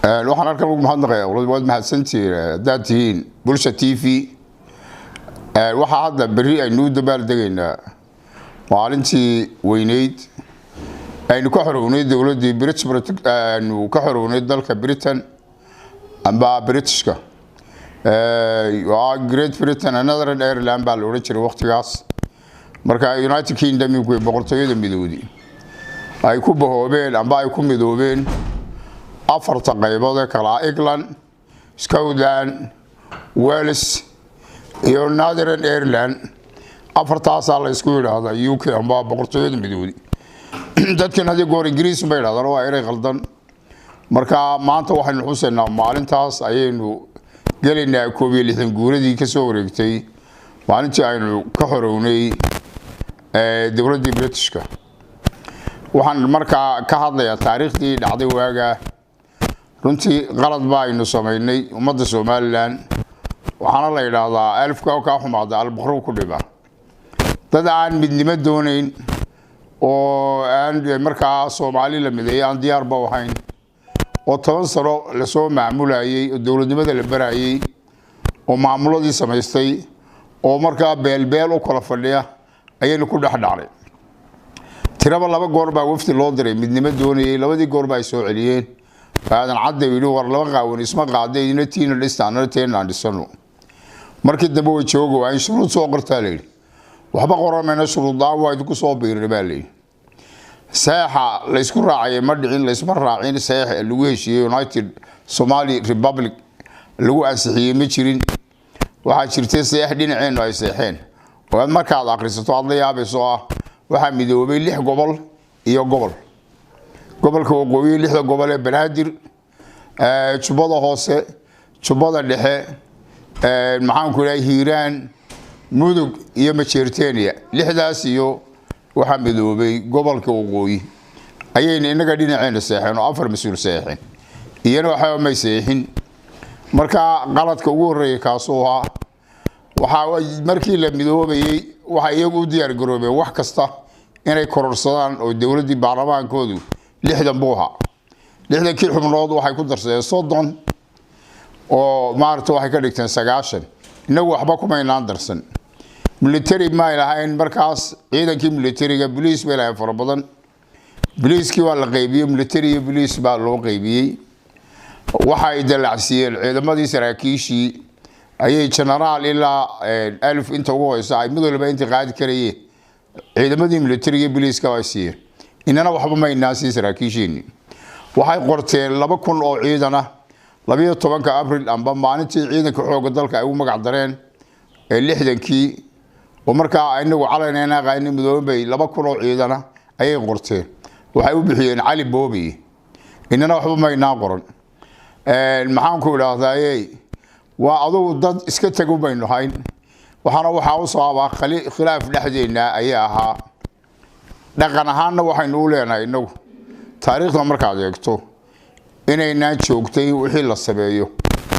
waxaan halkan ugu mahadnaqayaa waad mahadsantihiin haddaad tihiin bulsha t v waxaa hadda berri aynu u dabaaldegaynaa maalintii weyneyd aynu ka xorownay dowladdii aynu ka xorownay dalka Britain amba Britishka Great Britain and Northern Ireland baa la odhan jiray waqtigaas marka United Kingdom iyo boqortooyada midoobay ay ku bahoobeen amba ay ku midoobeen afarta qaybood ee kala England, Scotland, Wales iyo Northern Ireland afartaas la isku yiraahdo UK amba boqortooyada midoobay dadkan hadii goor Ingiriis ma yiraahdo waa eray qaldan marka maanta waxaan xuseynaa maalintaas ayaynu galeynaa 60 guuradii ka soo wareegtay maalintii aynu ka xorownay dowladda Britishka waxaan markaa ka hadlayaa taariikhdii dhacday waaga runtii qalad baa aynu sameynay ummadda Soomaaliland waxaana la yiraahdaa alfka ka xumaada albaqro ku dhiba dad aan midnimo doonayn oo aan markaa Soomaali la mideeyay aan diyaar ba ahayn oo 10 sano la soo maamulayay dowladnimada la barayay oo maamuladii sameystay oo markaa beelbeel u kala fadhiya ayaynu ku dhaxdhacnay tiraba laba goor baa wafti loo diray midnimo doonayay labadii goor baa ay soo celiyeen baadan cadde wiil war laba qaawan isma qaaday inay tiina dhistaanada teena dhisano markii dambe way joogo ay shuruud soo qortaa leeyahay waxba qoramayna shuruudaa waa ku soo biiray baa leeyahay saaxa la isku raacay ma dhicin la isma raacin saaxa lagu heshiiyay United Somali Republic lagu ansixiyay ma jirin waxa jirtay saax dhinaceen ay seexeen oo markaad akhrisato aad la yaabayso waxa midoobay 6 gobol iyo gobolka waqooyi 6 gobol ee Banaadir Jubbada Hoose Jubbada Dhexe maxaan ku leeyahay Hiiraan Mudug iyo Majeerteeniya 6daas iyo waxa midoobay gobolka waqooyi ayayna inaga dhinaceen seexeen oo afar mas'uul seexeen iyana waxa ma seexin marka qaladka ugu horeeyay kaasoo waxa markii la midoobayay waxa iyagu u diyaar garoobeen wax kasta inay kororsadaan oo dawladii baarlamaankoodu 6 buuha 6 kii xubnood waxay ku darsadeen 30 oo maarto waxay ka dhigteen 90 inagu waxba kuma inaan darsan military ma ilahayn markaas ciidankii militariga police bay lahayn fara badan police-kii waa la qaybiyay military iyo police baa loo qaybiyay waxa ay dalacsiiyeen ciidamadii saraakiishii ayay general ilaa 1000 inta ugu hoysa ay mid walba inta qaadi karayeen ciidamadii militariga police-ka ay siiyeen inana waxba ma inaasi saraakiishiin waxay qorteen 2000 oo ciidan ah 12 Abriil amba maalintii ciidanka xoogga dalka ay u magac dareen 60kii oo markaa aynagu calaynayna qaynay midoobay 2000 oo ciidan ah ayay qorteen waxay u bixiyeen Cali Boobi inana waxba ma inaa qoran maxaan ku ilaahdayay waa adoo dad iska tago baynu hayn waxaana waxa uu sababa khilaaf dhaxdeena ayaa ahaa dhaqan ahaanna waxaynu u leenahay inagu taariikhda markaad eegto inayna joogtay wixii la sameeyo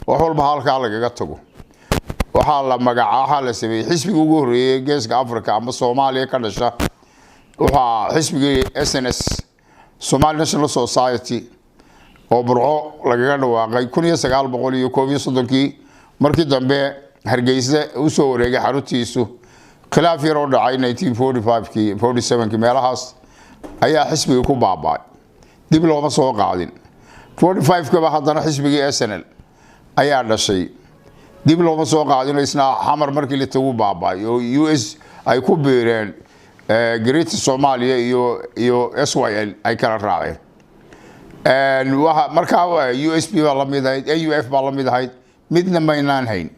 wax walba halka lagaga tago waxa la magacaha la sameeyay xisbiga ugu horeeyay geeska Afrika ama Soomaaliya ka dhasha waxa xisbiga SNS Somali National Society oo burco lagaga dhawaaqay 1931 markii dambe Hargeysa u soo wareegay xaruntiisu khilaaf yar oo dhacay 1945kii 47kii meelahaas ayaa xisbiga ku baabay dib looma soo qaadin 45ka haddana xisbiga SNL ayaa dhashay dib looma soo qaadin isna xamar markii la tagu baabay oo US ay ku beereen Great Somalia iyo SYL ay kala raaceen waxa markaa USB baa la mid ahayd AUF baa la mid ahayd midna ma inaan hayn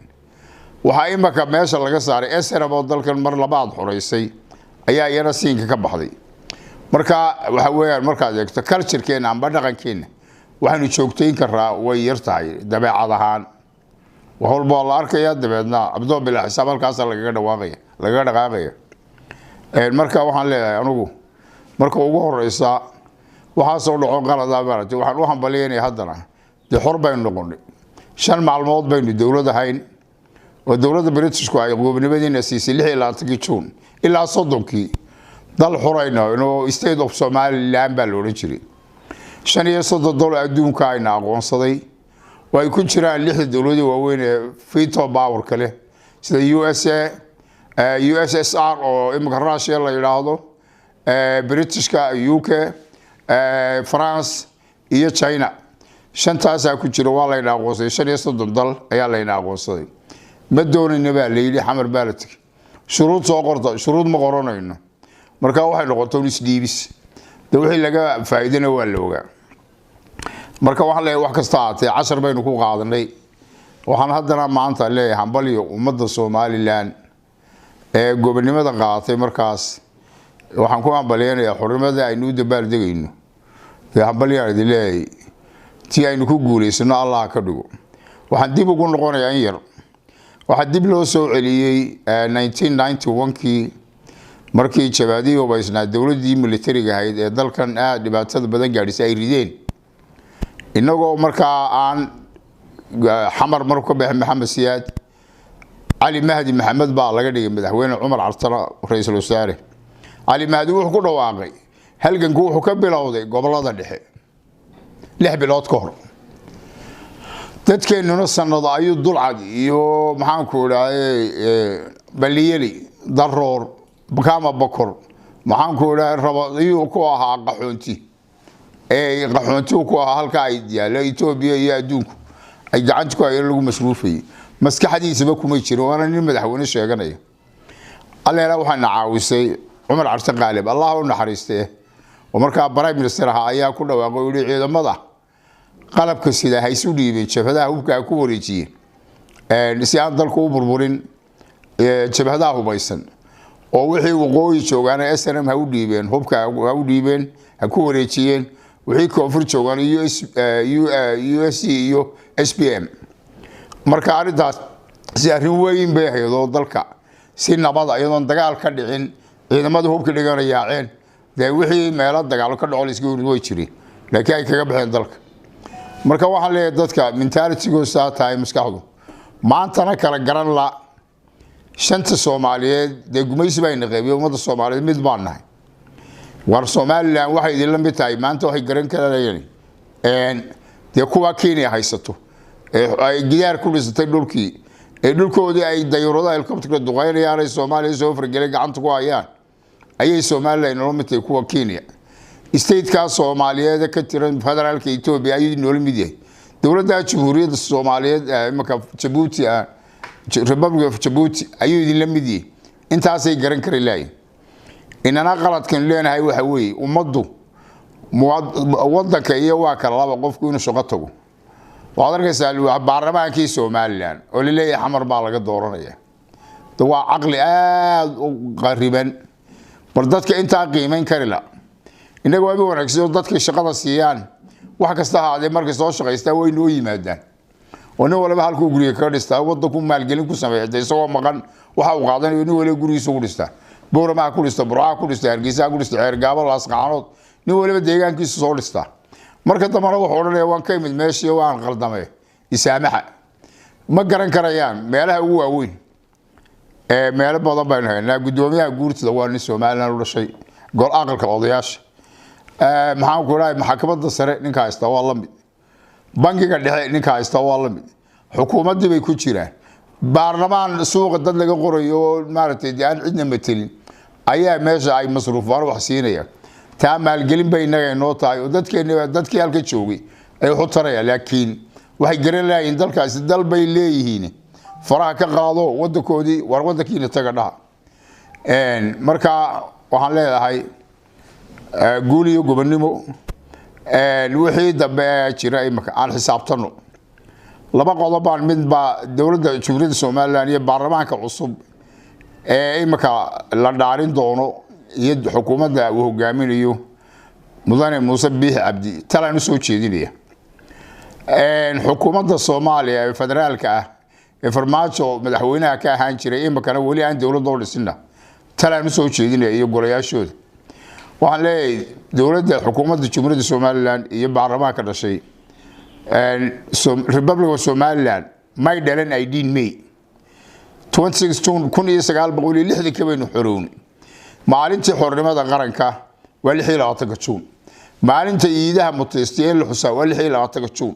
waxa imaka meesha laga saaray SNL oo dalkan mar labaad xoreysay ayaa iyana siinka ka baxday marka waxa weeyaan markaad eegto culture-keena amba dhaqankeena waxaanu joogtayn karaa way yar tahay dabeecad ahaan wax walba la arkaya dabeedna abdoo bila xisaab halkaas laga dhaqaaqaya marka waxaan leeyahay anigu marka ugu horeysa waxa soo dhaco qalada baartay waxaan u hambalyeynay haddana xor baynu noqonay 5 maalmood baynu dawladda hayn oo dawladda Britishku ay gobonimadiina siisay 26 June ilaa 30kii dal xorayna inuu state of Somaliland baa loo jiray $5 adduunka ayna aqoonsaday way ku jiraan 6 dawlad waaweyn ee veto power kale sida USA USSR oo imika Russia la yiraahdo Britishka UK France iyo China shantaas ku jira waa la aqoonsaday 35 dal ayaa la aqoonsaday ma doonayna baa leeyli xamar baalad shuruud soo qorto shuruud ma qoranayno marka waxay noqotay isdhiibis wixii laga faa'iidana waa la ogaa marka waxa leeyahay wax kasta aatay 10 baynu ku qaadanay waxaan haddana maanta leeyahay hambaliyo ummadda Soomaaliland ee gobonimada qaatay markaas waxaan ku hambaleynayaa xurmada aynu dabaal degayno hambaliyo leeyahay tii aynu ku guuleysano Allah ka dhigo waxaan dib ugu noqonayaa in yar waxa dib loo soo celiyay 1991kii markii Jabaadii oo baysnaa dawladii militariga ahayd ee dalkan aad dhibaatada badan gaadhisay ay rideen inagoo markaa aan xamar markuu bixin Maxamed Siyaad Ali Mahdi Maxamed baa laga dhigay madaxweyne Umar Cartana ra'iisul wasaare Ali Mahdi wuxuu ku dhawaaqay halganku wuxuu ka bilowday gobolada dhexe 6 bilood ka hor dadkeenuna sanado ayuu dulcad iyo maxaan ku raayay baliyeli daroor kama bakor maxaan ku raayay rabadiyo ku ahaa qaxoonti qaxoonti ku ahaa halka ay yaalo Itoobiya iyo adduunku ay gacanta ku ay lagu masruufay maskaxdiisaba kuma jiro waana nin madaxweyne sheeganaya Alla waxaan caawisay Umar Cartan Qaalib Allah u naxariistay oo markaa prime minister ayaa ku dhawaaqay inuu ciidamada qalabka sida haysu dhiibay jabhadaha hubka ku wareejiyay si aan dalku u burburin jabhadaha hubaysan oo wixii waqooyi joogaan SNM ha u dhiibeen hubka ha u dhiibeen ha ku wareejiyeen wixii koonfur joogaan USC iyo SPM marka arintaas si arrin weyn bay hay'ado dalka si nabad ayadoo dagaal ka dhicin ciidamada hubka dhiganayaaceen wixii meelo dagaal ka dhaco isku way jireen laakiin ay kaga baxeen dalka marka waxaan leeyahay dadka mentality-go saatay maskaxdu maantana kala garan la shanta Soomaaliyeed gumaysi bay naqaybay ummadda Soomaaliyeed mid baan nahay war Soomaaliland waxay idin la mid tahay maanta waxay garan karayeen kuwa Kenya haysato ay gidaar ku dhisatay dhulkii dhulkoodii ay dayuurada helicopter duqeynayaan ay Soomaaliya soo fargelay gacanta ku hayaan ayay Soomaaliland la mid tahay kuwa Kenya state-ka Soomaaliyeed ka tiran federaalka Itoobiya ayuu nool mid yahay dawladda Jamhuuriyadda Soomaaliyeed imaka Djibouti Republic of Djibouti ayuu idin la mid yahay intaas ay garan kari laayeen inana qaladkan leenahay waxa weey ummaddu wadanka iyo waa kala laba qofku inuu shaqo tago waad arkaysaa baarlamaankii Soomaaliland oo leeyahay xamar baa laga dooranaya waa aqli aad u qariban bar dadka inta qiimeyn kari la inagu waa wanaagsan dadka shaqada siiyaan wax kasta haadee markay soo shaqeystaa way noo yimaadaan oo nin walba halku guriga ka dhistaa wadanku maalgelin ku sameeyay isagoo maqan waxa uu qaadanayo nin walba gurigiisa ku dhistaa boorama ku dhistaa burca ku dhistaa Hargeysa ku dhistaa Ceergaabo Laas Qaanood nin walba deegaankiisa soo dhistaa marka damana wuxuu oranayaa waan ka imid meeshii waan qaldamay isaamaha ma garan karayaan meelaha ugu waaweyn meelo badan baan haynaa gudoomiyaha guurtida waa nin Soomaaliland u dhashay gol aqalka odayaasha maxaan ku raay maxkamadda sare ninka haysta waa la mid bangiga dhexe ninka haysta waa la mid xukuumadii bay ku jiraan baarlamaan suuqa dad laga qorayo maartay aan cidna metelin ayaa meesha ay masruufaan wax siinayaan taa maalgelin bay inaga inoo tahay oo dadkii halka joogay ay u tarayaan laakiin waxay garan laayeen dalkaasi dal bay leeyihiin faraha ka qaado wadankoodii war wadankiina taga dhaha marka waxaan leeyahay guuliyo gobonimo wixii dambe jira imaka aan xisaabtano laba qodob baan mid ba dawladda Jamhuuriyadda Soomaaliland iyo baarlamaanka cusub imaka la dhaarin doono iyo xukuumadda uu hogaaminayo mudane Muuse Biixi Cabdi talaan soo jeedinaya xukuumadda Soomaaliya ee federaalka ah ee farmaajo madaxweynaha ka ahaan jiray imaka wali aan dawladda u dhisna talaan soo jeedinaya iyo golayaashooda waxaan leeyahay dawladda xukuumadda Jamhuuriyadda Soomaaliland iyo baarlamaanka dhashay Republic of Somaliland may dhalan ay diin May 26 1960 ka baynu xoroon maalintii xornimada qaranka waa 26 Juun maalinta iidaha mutaystay la xusaa waa 26 Juun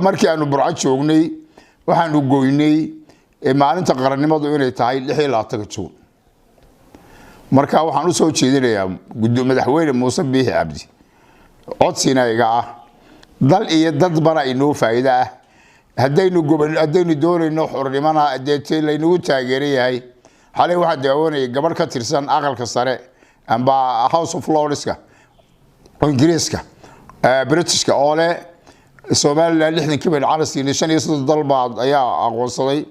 markii aanu burco joognay waxaanu goynay maalinta qarannimadu inay tahay 26 Juun marka waxaan u soo jeedinayaa madaxweyne Muuse Biixi Cabdi codsina iga ah dal iyo dad bara inoo faa'iido ah haddaynu doonayno xornimada adeetay laynagu taageerayahay xalay waxa daawanay gabar ka tirsan aqalka sare amba House of Lordska Ingiriiska Britishka oo leh Soomaaliland 60 kiiba calansiina 5 dalbaad ayaa aqoonsaday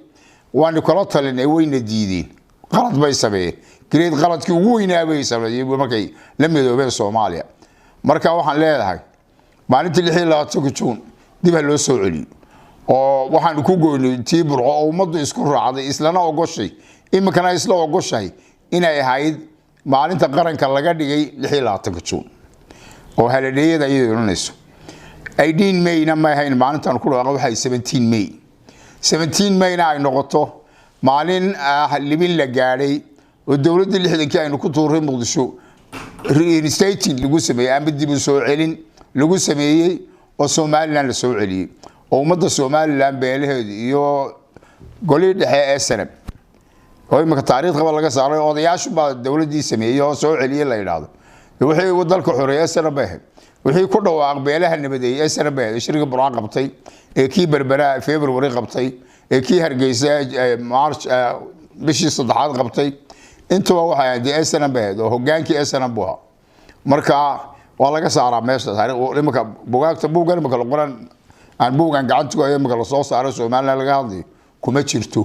waan kala talinay wayna diideen qalad bay sameeyeen grade qaladkii ugu weynaa bay sameeyeen markay la midoobeen Soomaaliya marka waxaan leedahay maalintii 26 Juun dib loo soo celiyo oo waxaan ku goynay tii burco oo umadu isku raacday islana ogoshay imikana isla ogoshay inay ahayd maalinta qaranka laga dhigay 26 Juun oo haladeeyada ay yeelanayso 18 May ma ahayn maalintan ku dhawaaqay waxay 17 May 17 May ay noqoto maalin libin la gaaray oo dawladda 60 aynu ku tuuray Muqdisho reinstating lagu sameeyay ama dib u soo celin lagu sameeyay oo Soomaaliland la soo celiyay oo ummadda Soomaaliland beelaheed iyo golay dhexe ee sanad oo imika taariikhda laga saaray odayaashu baa dawladii sameeyay oo soo celiyay la yiraahdo wixii wadalka xoreeyay sanad baa wixii ku dhawaaq beelaha nabadeeyay ee sanad baa shirka burco qabtay ee kii berbera February qabtay ee kii Hargeysa March bishii 3 qabtay intuba waxa ay sanad baa oo hogaankii sanad buu marka waa laga saaraa meesha taariikh imika buugaagta buugan imika la qoran aan buugan gacanta ku hayay imika la soo saaray Soomaaliland laga hadlay kuma jirto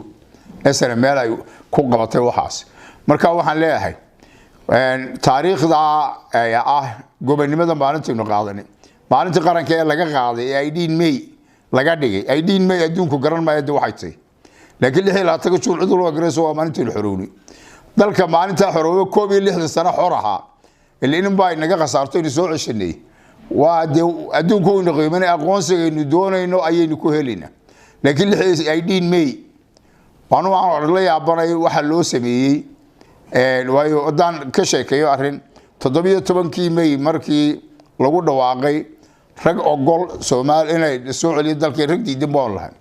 sanad meel ay ku qabatay waxaas marka waxaan leeyahay taariikhda gobonimada maalintii qaadanay maalintii qaranka ee laga qaaday ee 18 May laga dhigay 18 May adduunku garan maayo waxay tahay laakiin 26 Juun cid loo gareeso waa maalintii xorownay dalka maalinta xorowday 61 sano xor ahaa ilaa baa inaga qasaartay in soo ceshanay waa adduunku uu qiimeeyay aqoonsigeenu doonayno ayaynu ku helinaa laakiin 18 May waxaan la yaabanay waxa loo sameeyay waayo odan ka sheekeeyo arin 17 May markii lagu dhawaaqay rag ogol Soomaali inay soo celiyo dalkii rag diidan baa lahayn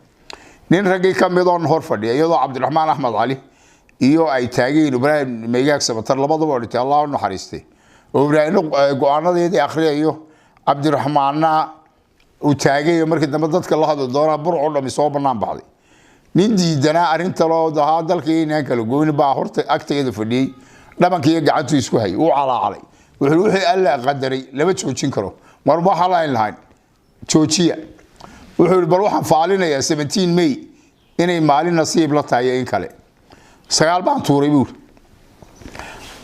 nin ragii ka mid ah hor fadhiya iyadoo Cabdiraxmaan Axmed Cali iyo ay taageen Ibrahim Meegaag Sabatar labadaba dhintay Allah u naxariistay oo Ibrahim go'aanadeedii akhriyayo Cabdiraxmaanna uu taagay markii dambe dadka la hadlo doona burco dhami soo banaan baxday nin diidana arinta loo daha dalkii inaan kala goyn baa horta agteeda fadhiyay dhabankiiga gacantu isku hay uu calaalay wixii alla qadaray lama joojin karo mar waxa la ilahay joojiya wuxuu bal waxaan faalinayaa 17 May inay maalin nasiib la tahay in kale sagaal baan tuuray buu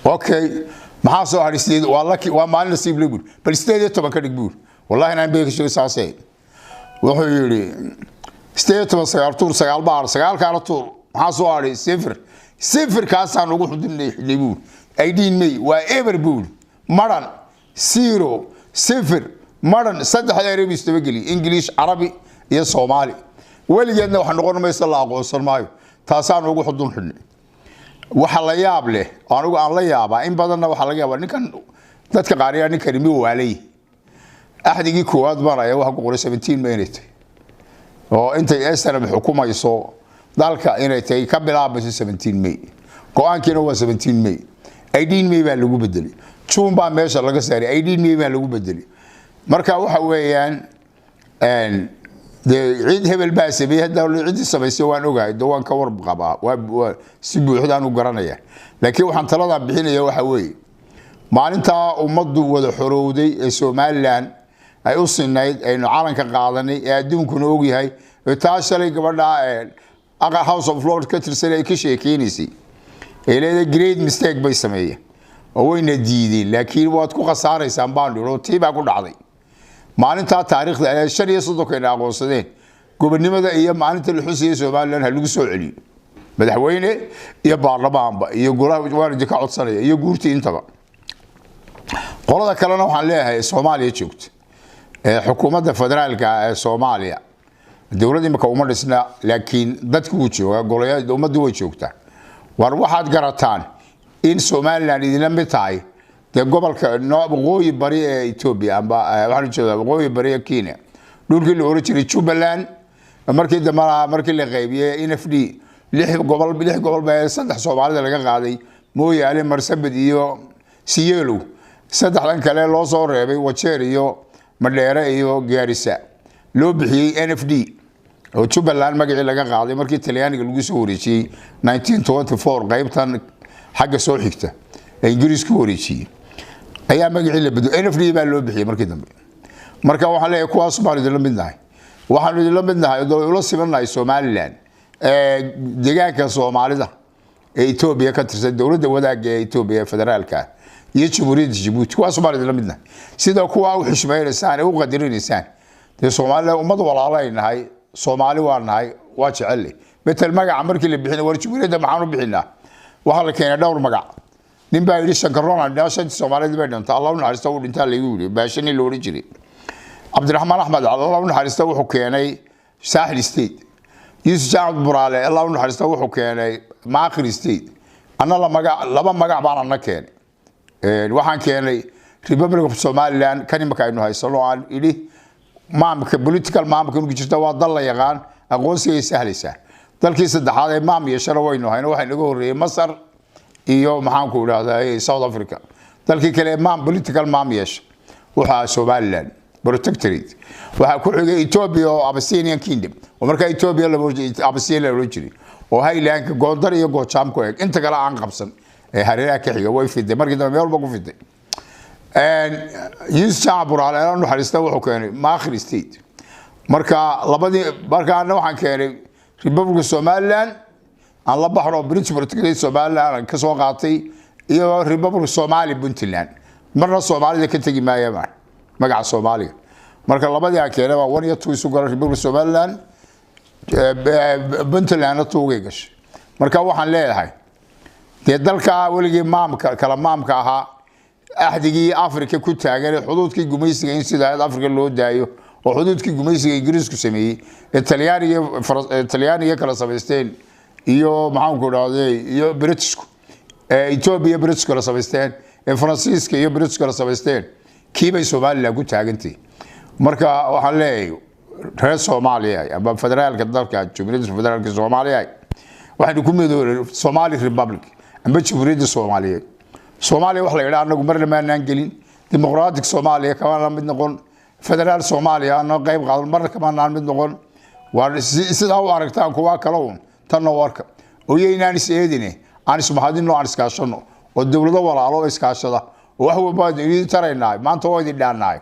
okay maxaa soo harisay waa maalin nasiib la buu bal 18 ka dhig buu wallahi inaan beegsho saasay wuxuu yiri 18 tuur sagaal baar sagaal kaana tuur maxaa soo haray sifir kaasaan ugu xudinay buu 18 May waa ever buu maran 0 0 maran saddex ereeb istabageli English Arabi iyo Soomaali waligeedna waxa noqon maysa la aqoonsan maayo taasaan ugu xudun xidhnay waxa la yaab leh anigu aan la yaabaa in badanna waxa laga yaabaa ninkan dadka qaariya ninkan mi waalay ahdigii koowaad maraya waxa ku qoray 17 May oo intay SNM xukumayso dalka inay tahay ka bilaabmayso 17 May go'aankiina waa 17 May 18 May baa lagu bedelay June baa meesha laga saaray 18 May baa lagu bedelay marka waxa weeyaan cid hebel baa sameeyay cid sameeyay waan ogahay dawaan ka war qaba waa si buuxdaan u garanaya laakiin waxaan talada bixinayaa waxa weeye maalinta ummaddu wada xorowday ee Soomaaliland ay u sinayd aynu calanka qaadanay ee adduunkuna og yahay taa shalay gabadha aga House of Lords ka tirsan ay ka sheekeynaysi ee great mistake bay sameeyeen oo wayna diideen laakiin waad ku qasaaraysaan baan dhiro tiiba ku dhacday maalinta taariikhda ay 35 aqoonsadeen gobonimada iyo maalinta la xusiyay Soomaaliland ha lagu soo celiyo madaxweyne iyo baarlamaanba iyo golaha waanid ka codsanaya iyo guurtii intaba qolada kalena waxaan leeyahay Soomaaliya joogto xukuumadda federaalka ee Soomaaliya dawladda imika uma dhisna laakiin dadku uu jooga golayaasha ummaddu way joogtaa war waxaad garataan in Soomaaliland idin mid tahay dee gobolka waqooyi bari ee Ethiopia amba waxaan jeedaa waqooyi bari ee Kenya dhulkii la oran jiray Jubaland markii dambe markii la qaybiyay NFD lix gobol baa saddex Soomaalida laga qaaday Mooyaale Marsabit iyo Siyeelo saddexdan kale loo soo reebay Wajeer iyo Mandheere iyo Gaarisa loo bixiyay NFD oo Jubaland magacii laga qaaday markii Talyaaniga lagu soo wareejiyay 1924 qaybtan xagga soo xigta ee Ingiriisku wareejiyay ayaa magacii la beddelay NFD baa loo bixiyay markii dambe marka waxa la kuwaas Soomaalidu la midnahay waxaan la midnahay dawladda simanay Somaliland deegaanka Soomaalida ee Ethiopia ka tirsan dawladda wadaaga ee Ethiopia federaalka iyo Jamhuuriyadda Djibouti kuwaas Soomaalidu la midnahay sida kuwa u xishmeynaysan u qadarinaysan de Soomaaliya ummad walaaleynahay Soomaali waa nahay waa jecel betel magac markii la bixin war Jamhuuriyadda maxaan u bixinaa waxa la keenay dhowr magac nin baa yiri Shankaroon dhashay Soomaalida bay dhintay Allah u naxariisto uu dhintaa lagu yiri baashani loo oran jiray Abdurrahman Ahmed Allah u naxariisto wuxuu keenay Sahel State Yusuf Jaad Buraale Allah u naxariisto wuxuu keenay Maaqri State ana laba magac baan ana keenay waxaan keenay Republic of Somaliland kan imaka aynu haysano aan idhi maamka political maamka ugu jirta waa dal la yaqaan aqoonsiga sahlaysa dalkii saddexaad ee maam yeeshana waynu hayno waxa inaga horeeyay Masar iyo maxaan ku raahdaa South Africa dalkii kale maam political maam yeesha waxa Somaliland protectorate waxa ku xigay Ethiopia oo Abyssinian Kingdom oo marka Ethiopia la wajiyay Abyssinia loo jiray oo Highland Gondar iyo Gocham ku eeg inta kale aan qabsan ee hareeraha ka xiga way fiday markii dambe meel walba ku fiday Yusuf Jaad Buraale Allah u naxariisto wuxuu keenay Maaqri State marka ana waxaan keenay Republic Somaliland aan la baxro British Protectorate Somaliland ka soo qaatay iyo Republic Somali Puntland marna Soomaalida ka tagi maayeen magaca Soomaaliga marka labadii aan keenay waa 1 iyo 2 isu galay Republic Somaliland Puntland tuugay gashay marka waxaan leeyahay dee dalka waligii maamka kala maamka ahaa ahdigii Afrika ku taagan xuduudkii gumaysiga in sida Afrika loo daayo oo xuduudkii gumaysiga Ingiriisku sameeyay Talyaaniga kala sameysteen iyo maxaan ku raadey iyo Britishku Ethiopia British kala sameysteen Faransiiska iyo British kala sameysteen kiibay Soomaaliland ku taagantay marka waxaan leeyahay reer Soomaaliya ama federaalka dalka Jamhuuriyadda Federaalka Soomaaliya waxaan ku midoobay Somali Republic ama Jamhuuriyadda Soomaaliya Soomaaliya wax la yiraahdo anagu marna ma aanan gelin dimuqraadic Soomaaliya kama mid noqon federaal Soomaaliya ana qayb qaadan marna kama aanan mid noqon waa sida u aragtaan kuwa kale tan warka oo yeynaan is'eedine aan ismahadino aan iskaashano oo dawladda walaalo iskaashada oo wax walba idin taraynaa maanta waa idin dhaanaay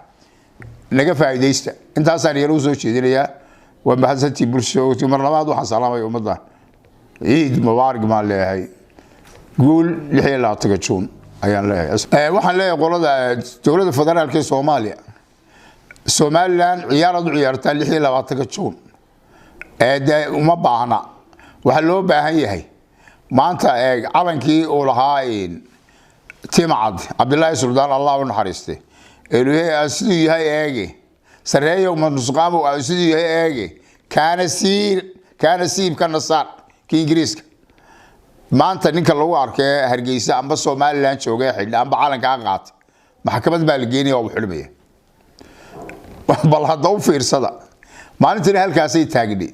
laga faa'iideysta intaas aan yar u soo jeedinayaa waa mahadsantii bulshada mar labaad waxaan salaamay ummadda ciid mubaarak ma leeyahay guul 26 Juun ayaan leeyahay waxaan leeyahay qolada dawladda federaalka Soomaaliya Somaliland ciyaarta 26 Juun uma baahna waxa loo baahan yahay maanta calankii oo lahaa Timcad Abdullaahi Suldaan Allah u naxariistay Ilaahay sidii yahay eege sareeyo manusqaamo sidii yahay eege kaana siib kana saar ki Ingiriiska maanta ninka lagu arkay Hargeysa amba Somaliland joogay xidhan amba calanka qaatay maxkamad baa la geeyay oo xulmaya bal hadda u fiirsada maalintii halkaas ay taagday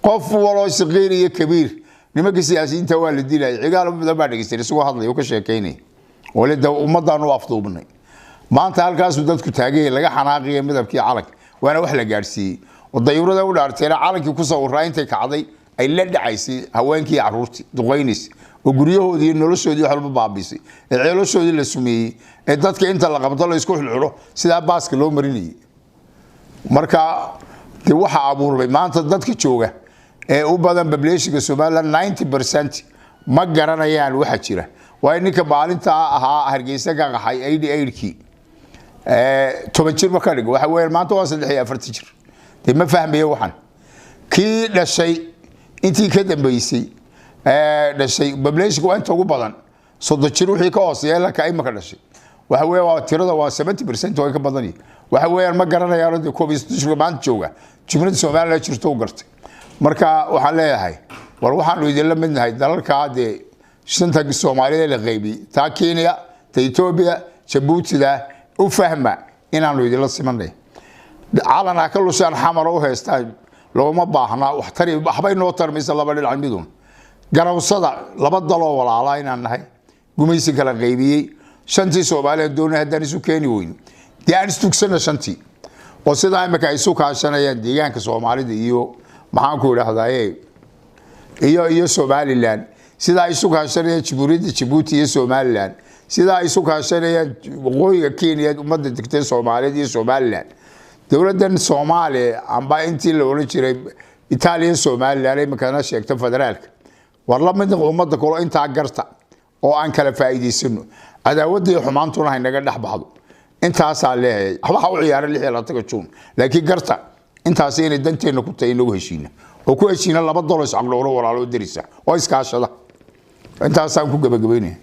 qof walo saqiir iyo kabiir nimanka siyaasiyiinta waa la dilay cigaal badan baa dhageystay isagoo hadlay oo ka sheekeynay waliba ummadan u afduubnay maanta halkaas dadku taagay laga xanaaqiyay midabkii calanka waana wax la gaarsiiyay oo dayuurada u dhaartay calankii ku sawirray intay kacday ay la dhacaysay haweenkii caruurtii duqeynis oo guryahoodii iyo noloshoodii xalba baabisay ceelashoodii la sumeeyay ee dadka inta la qabto la isku xulxulo sida baaska loo marinayay marka de waxa abuurbay maanta dadka jooga ee u badan population Soomaaliland 90% ma garanayaan waxa jira waa ninka maalinta ahaa Hargeysa ka qaxay 88kii 10 jir markaa dhigo waxa weeyaan maanta waa 43 jir de ma fahmayo waxan kii dhashay intii ka dambeysay dhashay population waa inta ugu badan 30 jir wixii ka hooseeya la ka imaka dhashay waxa weeyaan waa tirada waa 70% oo ka badan waxa weeyaan ma garanayaan COVID maanta jooga Jamhuuriyadda Soomaaliland jirto u gartay marka waxaan leeyahay war waxaan idin la midnahay dalalka shanta Soomaaliyeed la qaybiyay ta Kenya ta Ethiopia Jabuuti da u fahma inaanu idin la simanay caalana ka lusaan xamar oo heestaa looma baahna wax tari waxbay noo tarmaysa laba dhinac midun garawsada laba dalo walaala inaan nahay gumaysi kala qaybiyay shantii Soomaaliyeed doonay haddaan isu keeni weyn diyaan istugsana shantii oo sida imika isu kaashanayaan deegaanka Soomaalida iyo maxaan ku yiraahdaa iyo Somaliland sida isu kaashanayaan Djibouti iyo Somaliland sida isu kaashanayaan waqooyiga Kenya ummadda degtay Soomaaliyeed iyo Somaliland dawladdan Soomaaliya amba intii la oran jiray Italian Somaliland ay makana sheegtay federaalka war la mid ummadda kale inta garta oo aan kala faa'iideysano adaawadii xumaantuna ay naga dhaxbaxdo intaas aan leeyahay waxa uu ciyaaray 26 June laakiin garta intaas inay danteena ku tahay inagu heshiina oo ku heshiina $2 aqlo walaalo dirisa oo iskaashada intaas aan ku gabagabeynay